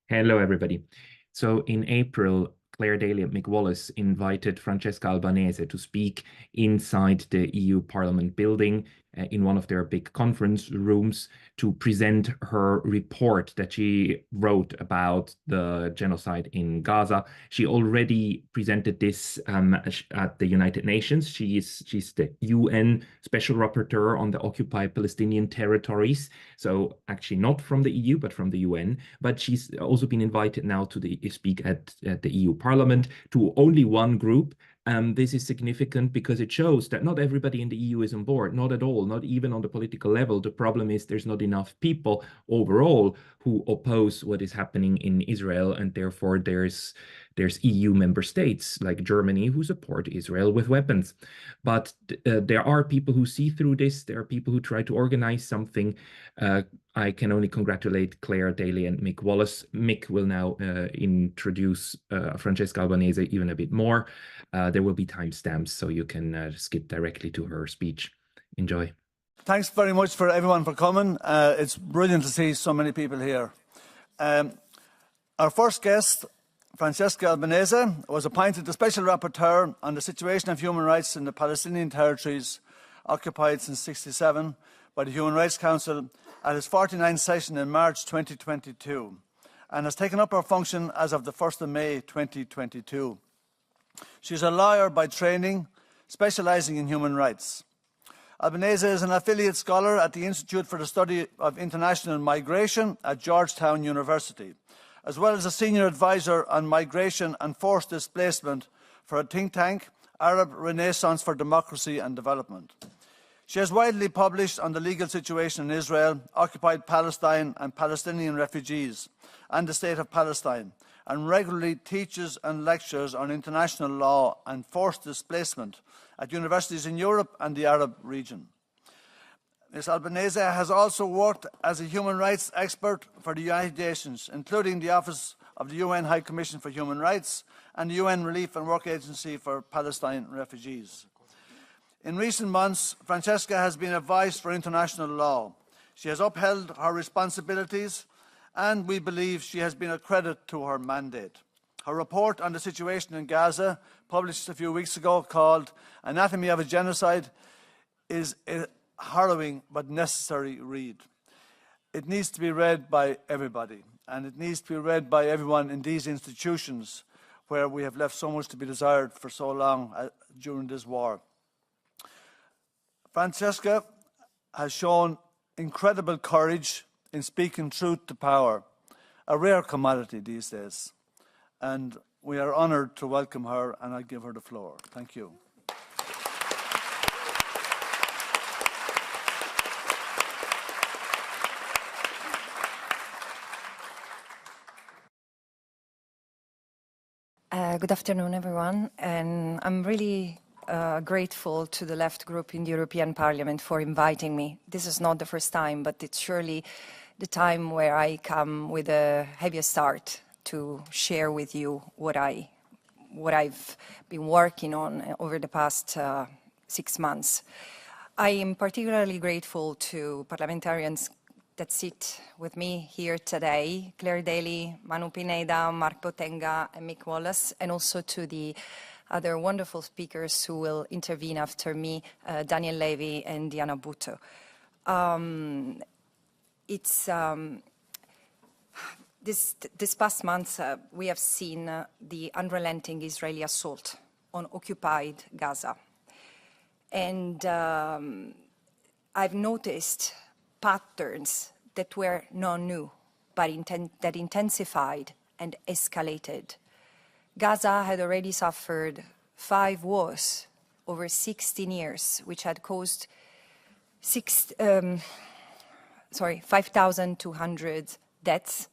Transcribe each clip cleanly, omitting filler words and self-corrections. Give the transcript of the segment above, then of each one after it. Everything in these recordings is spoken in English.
Hello, everybody. So in April, Claire Daly and Mick Wallace invited Francesca Albanese to speak inside the EU Parliament building in one of their big conference rooms to present her report that she wrote about the genocide in Gaza. She already presented this at the United Nations. She's the UN Special Rapporteur on the occupied Palestinian territories. So actually not from the EU, but from the UN. But she's also been invited now to speak at the EU Parliament to only one group. This is significant because it shows that not everybody in the EU is on board, not at all, not even on the political level. The problem is there's not enough people overall who oppose what is happening in Israel, and therefore there's EU member states like Germany who support Israel with weapons. But there are people who see through this. There are people who try to organize something. I can only congratulate Claire Daly and Mick Wallace. Mick will now introduce Francesca Albanese even a bit more. There will be timestamps, so you can skip directly to her speech. Enjoy. Thanks very much for everyone for coming. It's brilliant to see so many people here. Our first guest, Francesca Albanese, was appointed the Special Rapporteur on the situation of human rights in the Palestinian territories occupied since '67 by the Human Rights Council at its 49th session in March 2022, and has taken up her function as of the 1st of May 2022. She's a lawyer by training, specialising in human rights. Albanese is an affiliate scholar at the Institute for the Study of International Migration at Georgetown University, as well as a senior advisor on migration and forced displacement for a think tank, Arab Renaissance for Democracy and Development. She has widely published on the legal situation in Israel, occupied Palestine and Palestinian refugees, and the state of Palestine, and regularly teaches and lectures on international law and forced displacement at universities in Europe and the Arab region. Ms. Albanese has also worked as a human rights expert for the United Nations, including the Office of the UN High Commission for Human Rights and the UN Relief and Work Agency for Palestine refugees. In recent months, Francesca has been advised for international law. She has upheld her responsibilities, and we believe she has been a credit to her mandate. Her report on the situation in Gaza, published a few weeks ago, called Anatomy of a Genocide, is a harrowing but necessary read. It needs to be read by everybody, and it needs to be read by everyone in these institutions where we have left so much to be desired for so long during this war. Francesca has shown incredible courage in speaking truth to power, a rare commodity these days. And we are honoured to welcome her, and I give her the floor. Thank you. Good afternoon, everyone. And I'm really grateful to the Left Group in the European Parliament for inviting me. This is not the first time, but it's surely the time where I come with a heaviest heart to share with you what I've been working on over the past 6 months. I am particularly grateful to parliamentarians that sit with me here today, Claire Daly, Manu Pineda, Mark Botenga, and Mick Wallace, and also to the other wonderful speakers who will intervene after me, Daniel Levy and Diana Butto. This past month, we have seen the unrelenting Israeli assault on occupied Gaza. And I've noticed patterns that were not new, but that intensified and escalated. Gaza had already suffered 5 wars over 16 years, which had caused 5,200 deaths,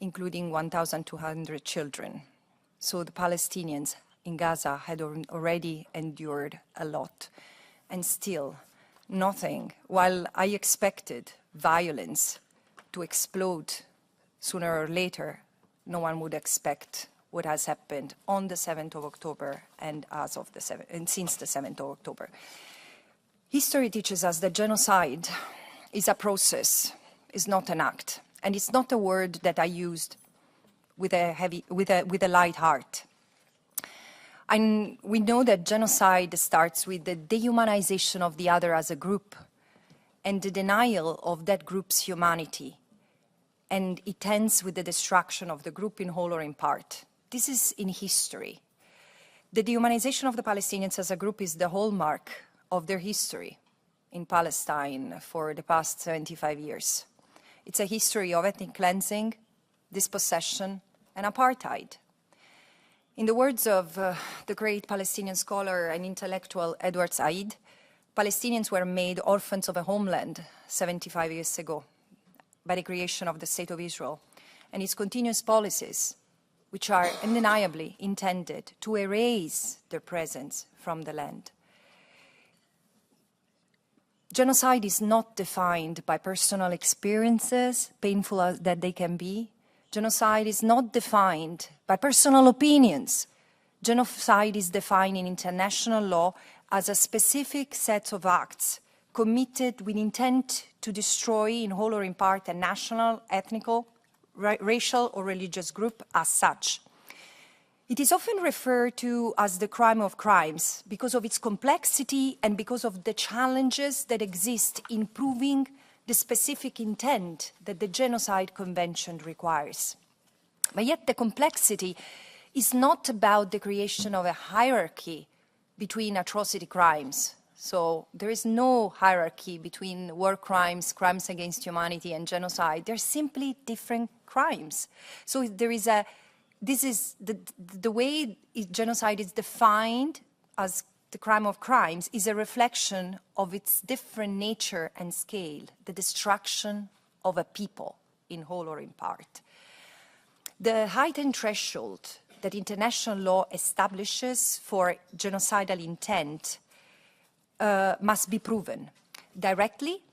including 1,200 children. So the Palestinians in Gaza had already endured a lot. And still, nothing, while I expected violence to explode sooner or later, no one would expect what has happened on the 7th of October and since the 7th of October. History teaches us that genocide is a process, is not an act. And it's not a word that I used with a light heart. And we know that genocide starts with the dehumanization of the other as a group and the denial of that group's humanity. And it ends with the destruction of the group in whole or in part. This is in history. The dehumanization of the Palestinians as a group is the hallmark of their history in Palestine for the past 75 years. It's a history of ethnic cleansing, dispossession, and apartheid. In the words of the great Palestinian scholar and intellectual Edward Said, Palestinians were made orphans of a homeland 75 years ago by the creation of the State of Israel and its continuous policies, which are undeniably intended to erase their presence from the land. Genocide is not defined by personal experiences, painful as that they can be. Genocide is not defined by personal opinions. Genocide is defined in international law as a specific set of acts committed with intent to destroy in whole or in part a national, ethnic, racial or religious group as such. It is often referred to as the crime of crimes because of its complexity and because of the challenges that exist in proving the specific intent that the Genocide Convention requires. But yet the complexity is not about the creation of a hierarchy between atrocity crimes. So there is no hierarchy between war crimes, crimes against humanity, and genocide. They're simply different crimes. So there is this is the way genocide is defined as the crime of crimes is a reflection of its different nature and scale, the destruction of a people in whole or in part. The heightened threshold that international law establishes for genocidal intent must be proven directly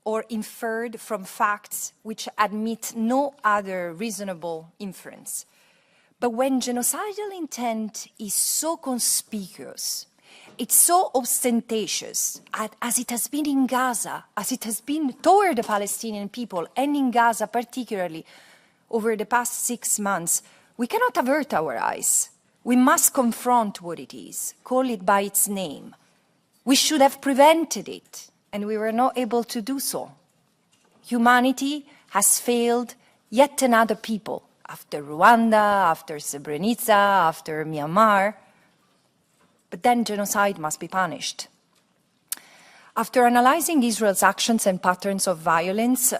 or inferred from facts which admit no other reasonable inference. But when genocidal intent is so conspicuous, it's so ostentatious, as it has been in Gaza, as it has been toward the Palestinian people, and in Gaza particularly, over the past 6 months, we cannot avert our eyes. We must confront what it is, call it by its name. We should have prevented it, and we were not able to do so. Humanity has failed yet another people, after Rwanda, after Srebrenica, after Myanmar. But then genocide must be punished. After analyzing Israel's actions and patterns of violence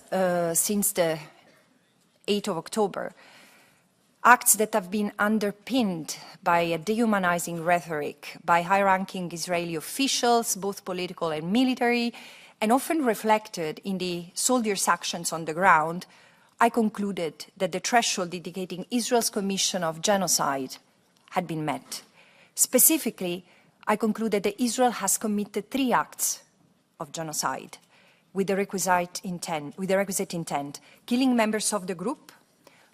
since the 8th of October, acts that have been underpinned by a dehumanizing rhetoric by high-ranking Israeli officials, both political and military, and often reflected in the soldiers' actions on the ground, I concluded that the threshold indicating Israel's commission of genocide had been met. Specifically, I concluded that Israel has committed 3 acts of genocide with the requisite intent, killing members of the group,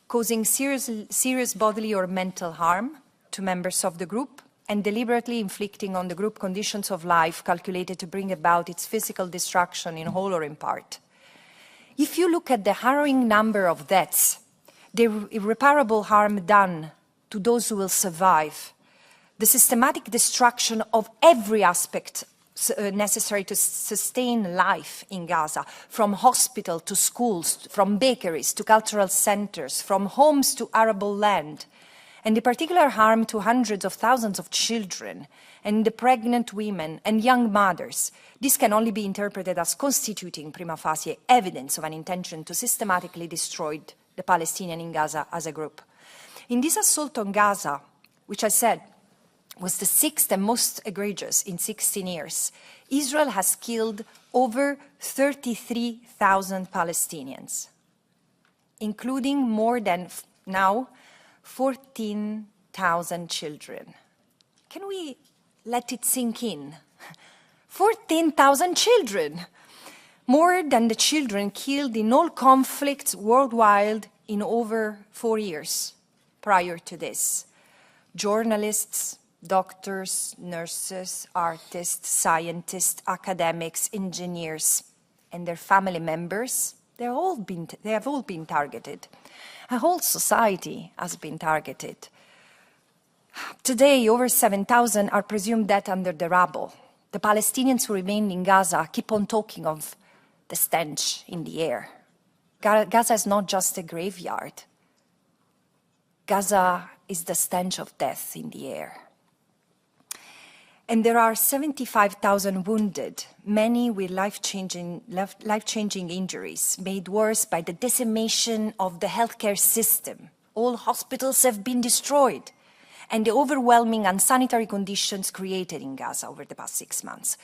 causing serious bodily or mental harm to members of the group, and deliberately inflicting on the group conditions of life calculated to bring about its physical destruction in whole or in part. If you look at the harrowing number of deaths, the irreparable harm done to those who will survive, the systematic destruction of every aspect necessary to sustain life in Gaza, from hospital to schools, from bakeries to cultural centers, from homes to arable land, and the particular harm to hundreds of thousands of children and the pregnant women and young mothers, this can only be interpreted as constituting prima facie evidence of an intention to systematically destroy the Palestinians in Gaza as a group. In this assault on Gaza, which I said was the 6th and most egregious in 16 years, Israel has killed over 33,000 Palestinians, including more than now 14,000 children. Can we let it sink in? 14,000 children, more than the children killed in all conflicts worldwide in over 4 years prior to this. Journalists, doctors, nurses, artists, scientists, academics, engineers, and their family members, they have all been targeted. A whole society has been targeted. Today, over 7,000 are presumed dead under the rubble. The Palestinians who remain in Gaza keep on talking of the stench in the air. Gaza is not just a graveyard. Gaza is the stench of death in the air. And there are 75,000 wounded, many with life-changing injuries, made worse by the decimation of the healthcare system. All hospitals have been destroyed, and the overwhelming unsanitary conditions created in Gaza over the past 6 months.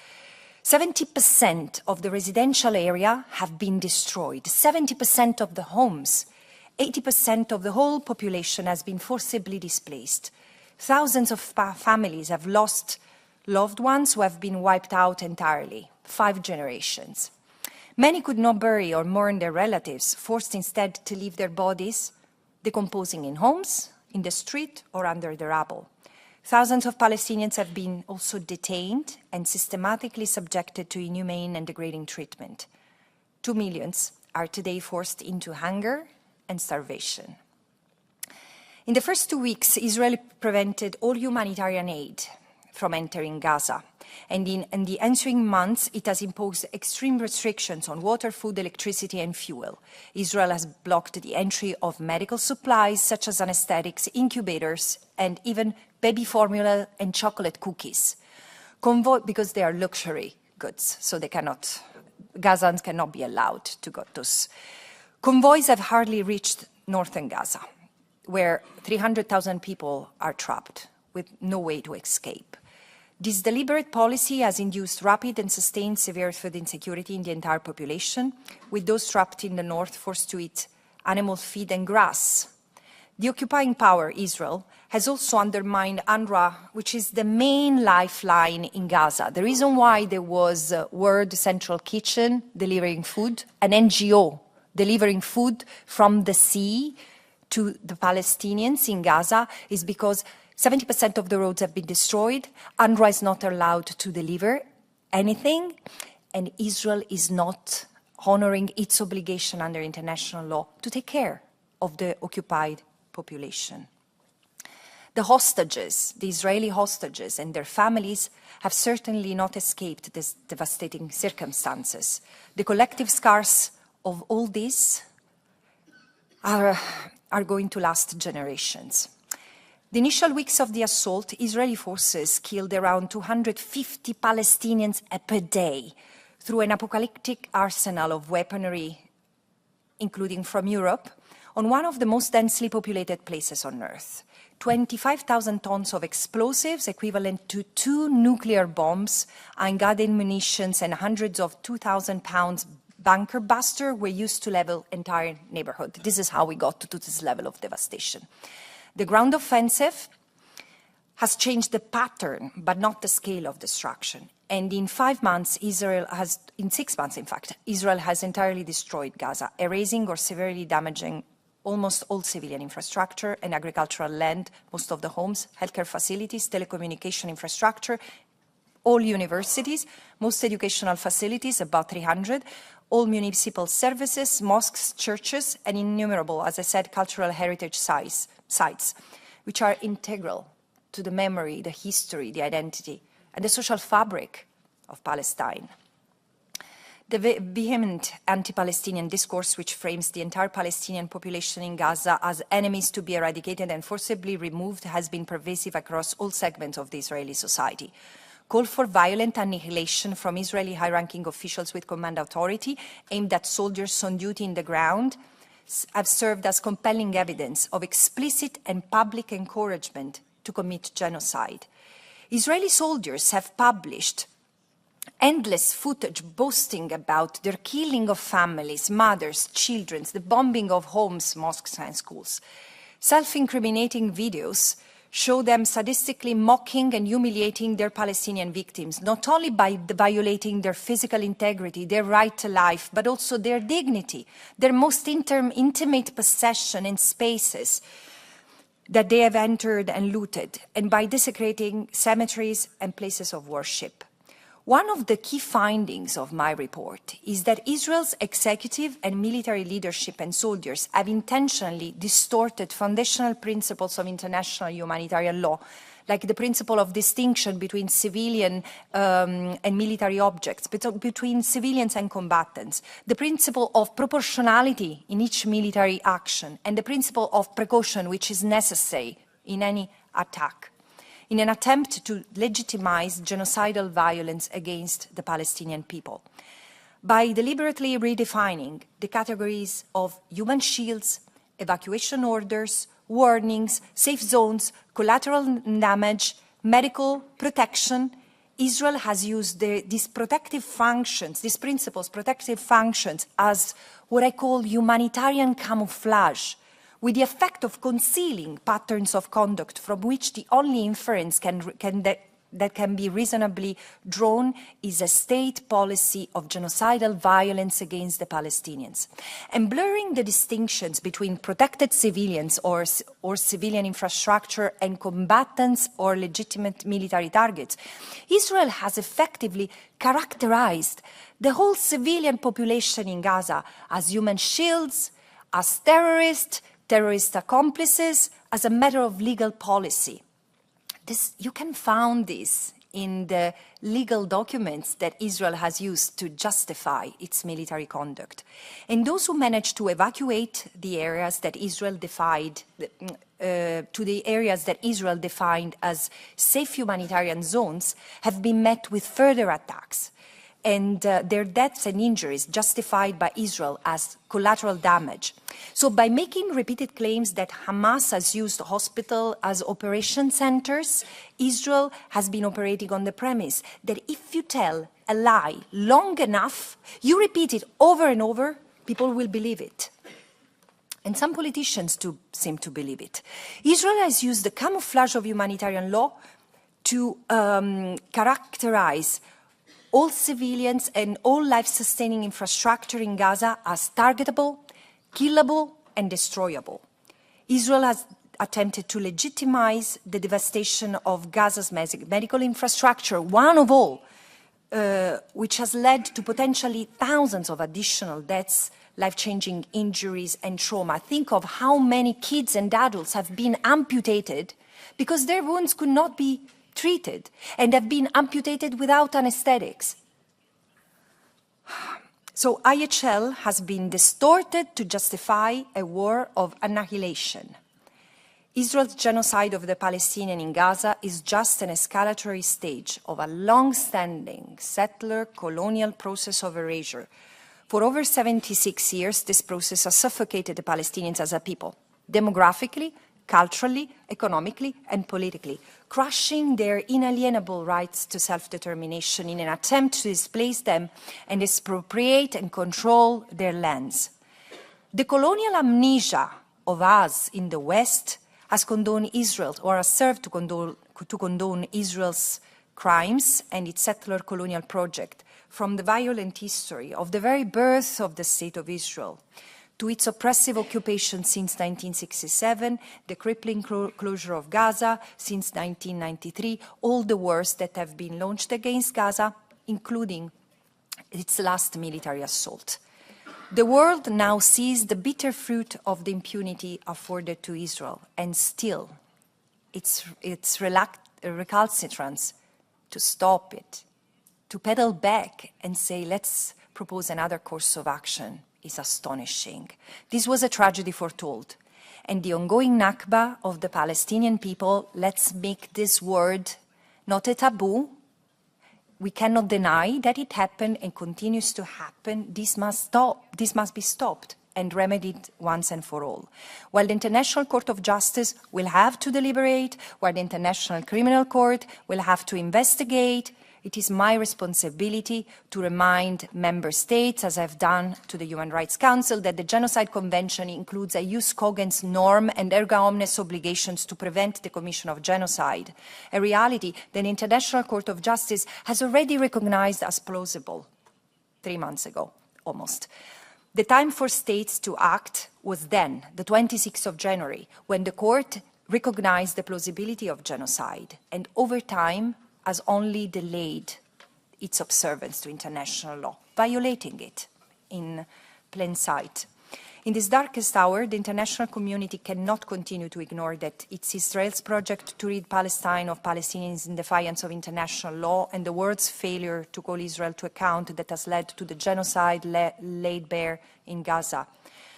70% of the residential area have been destroyed, 70% of the homes, 80% of the whole population has been forcibly displaced. Thousands of families have lost loved ones who have been wiped out entirely, 5 generations. Many could not bury or mourn their relatives, forced instead to leave their bodies decomposing in homes, in the street, or under the rubble. Thousands of Palestinians have been also detained and systematically subjected to inhumane and degrading treatment. 2 million are today forced into hunger and starvation. In the first 2 weeks, Israel prevented all humanitarian aid from entering Gaza. And in the ensuing months, it has imposed extreme restrictions on water, food, electricity, and fuel. Israel has blocked the entry of medical supplies, such as anesthetics, incubators, and even baby formula and chocolate cookies. Because they are luxury goods, so Gazans cannot be allowed to get those. Convoys have hardly reached northern Gaza, where 300,000 people are trapped with no way to escape. This deliberate policy has induced rapid and sustained severe food insecurity in the entire population, with those trapped in the north forced to eat animal feed and grass. The occupying power, Israel, has also undermined UNRWA, which is the main lifeline in Gaza. The reason why there was World Central Kitchen delivering food, an NGO delivering food from the sea to the Palestinians in Gaza, is because 70% of the roads have been destroyed. UNRWA is not allowed to deliver anything, and Israel is not honoring its obligation under international law to take care of the occupied population. The hostages, the Israeli hostages and their families have certainly not escaped these devastating circumstances. The collective scars of all this are going to last generations. The initial weeks of the assault, Israeli forces killed around 250 Palestinians per day through an apocalyptic arsenal of weaponry, including from Europe, on one of the most densely populated places on Earth. 25,000 tons of explosives, equivalent to 2 nuclear bombs, unguided munitions, and hundreds of 2,000 pounds bunker buster were used to level entire neighborhood. This is how we got to this level of devastation. The ground offensive has changed the pattern, but not the scale of destruction. And in 5 months, in 6 months, in fact, Israel has entirely destroyed Gaza, erasing or severely damaging almost all civilian infrastructure and agricultural land, most of the homes, healthcare facilities, telecommunication infrastructure, all universities, most educational facilities, about 300, all municipal services, mosques, churches, and innumerable, as I said, cultural heritage sites, which are integral to the memory, the history, the identity, and the social fabric of Palestine. The vehement anti-Palestinian discourse, which frames the entire Palestinian population in Gaza as enemies to be eradicated and forcibly removed, has been pervasive across all segments of the Israeli society. Call for violent annihilation from Israeli high-ranking officials with command authority, aimed at soldiers on duty in the ground, have served as compelling evidence of explicit and public encouragement to commit genocide. Israeli soldiers have published endless footage boasting about their killing of families, mothers, children, the bombing of homes, mosques, and schools. Self-incriminating videos show them sadistically mocking and humiliating their Palestinian victims, not only by violating their physical integrity, their right to life, but also their dignity, their most intimate possession and spaces that they have entered and looted, and by desecrating cemeteries and places of worship. One of the key findings of my report is that Israel's executive and military leadership and soldiers have intentionally distorted foundational principles of international humanitarian law, like the principle of distinction between civilian and military objects, between civilians and combatants, the principle of proportionality in each military action, and the principle of precaution, which is necessary in any attack, in an attempt to legitimize genocidal violence against the Palestinian people. By deliberately redefining the categories of human shields, evacuation orders, warnings, safe zones, collateral damage, medical protection, Israel has used these protective functions, these principles, protective functions, as what I call humanitarian camouflage, with the effect of concealing patterns of conduct from which the only inference that can be reasonably drawn is a state policy of genocidal violence against the Palestinians. And blurring the distinctions between protected civilians or civilian infrastructure and combatants or legitimate military targets, Israel has effectively characterized the whole civilian population in Gaza as human shields, as terrorist accomplices, as a matter of legal policy. You can find this in the legal documents that Israel has used to justify its military conduct. And those who managed to evacuate the areas that Israel defined as safe humanitarian zones have been met with further attacks, and their deaths and injuries justified by Israel as collateral damage. So by making repeated claims that Hamas has used hospitals as operation centers, Israel has been operating on the premise that if you tell a lie long enough, you repeat it over and over, people will believe it. And some politicians too seem to believe it. Israel has used the camouflage of humanitarian law to characterize all civilians and all life-sustaining infrastructure in Gaza as targetable, killable, and destroyable. Israel has attempted to legitimize the devastation of Gaza's medical infrastructure, one of all, which has led to potentially thousands of additional deaths, life-changing injuries, and trauma. Think of how many kids and adults have been amputated because their wounds could not be treated and have been amputated without anesthetics. So IHL has been distorted to justify a war of annihilation. Israel's genocide of the Palestinians in Gaza is just an escalatory stage of a long-standing settler colonial process of erasure. For over 76 years, this process has suffocated the Palestinians as a people, demographically, culturally, economically, and politically, crushing their inalienable rights to self-determination in an attempt to displace them and expropriate and control their lands. The colonial amnesia of us in the West has condoned Israel, or has served to condone Israel's crimes and its settler colonial project, from the violent history of the very birth of the State of Israel to its oppressive occupation since 1967, the crippling closure of Gaza since 1993, all the wars that have been launched against Gaza, including its last military assault. The world now sees the bitter fruit of the impunity afforded to Israel, and still its recalcitrance to stop it, to pedal back and say, let's propose another course of action, is astonishing. This was a tragedy foretold, and the ongoing Nakba of the Palestinian people, let's make this word not a taboo. We cannot deny that it happened and continues to happen. This must stop. This must be stopped and remedied once and for all. While the International Court of Justice will have to deliberate, while the International Criminal Court will have to investigate, it is my responsibility to remind member states, as I've done to the Human Rights Council, that the Genocide Convention includes a jus cogens norm and erga omnes obligations to prevent the commission of genocide, a reality that the International Court of Justice has already recognized as plausible 3 months ago, almost. The time for states to act was then, the 26th of January, when the court recognized the plausibility of genocide, and over time, has only delayed its observance to international law, violating it in plain sight. In this darkest hour, the international community cannot continue to ignore that it's Israel's project to rid Palestine of Palestinians in defiance of international law and the world's failure to call Israel to account that has led to the genocide laid bare in Gaza.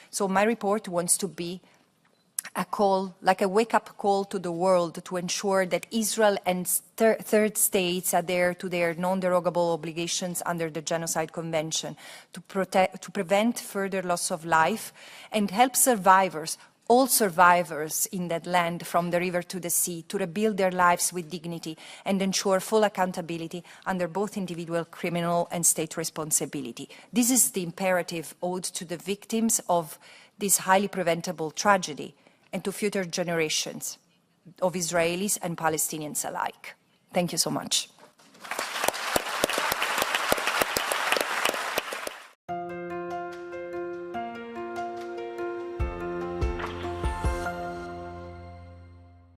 So my report wants to be a call, like a wake-up call to the world to ensure that Israel and third states adhere to their non-derogable obligations under the Genocide Convention to prevent further loss of life and help survivors, all survivors in that land from the river to the sea, to rebuild their lives with dignity and ensure full accountability under both individual criminal and state responsibility. This is the imperative owed to the victims of this highly preventable tragedy and to future generations of Israelis and Palestinians alike. Thank you so much.